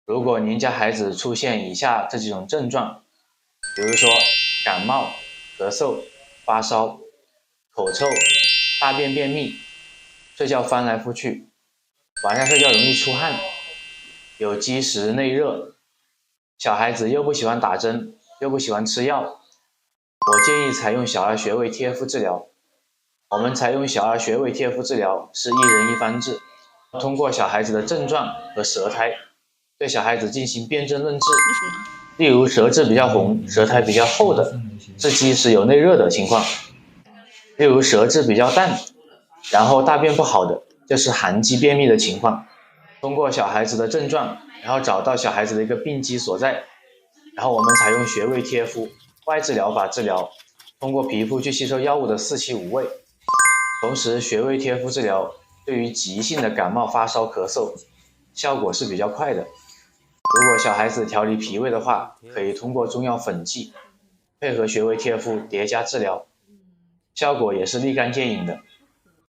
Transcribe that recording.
如果您家孩子出现以下这几种症状，比如说感冒、咳嗽、发烧、口臭、大便便秘、睡觉翻来覆去、晚上睡觉容易出汗、有积食内热，小孩子又不喜欢打针，又不喜欢吃药，我建议采用小儿穴位贴敷治疗。我们采用小儿穴位贴敷治疗是一人一方制，通过小孩子的症状和舌苔，对小孩子进行辨证论治。例如舌质比较红、舌苔比较厚的，是积食有内热的情况；例如舌质比较淡，然后大便不好的，就是寒积便秘的情况。通过小孩子的症状，然后找到小孩子的一个病机所在，然后我们采用穴位贴敷、外治疗法治疗，通过皮肤去吸收药物的四气五味。同时，穴位贴敷治疗对于急性的感冒、发烧、咳嗽，效果是比较快的。如果小孩子调理脾胃的话，可以通过中药粉剂配合穴位贴敷叠加治疗，效果也是立竿见影的。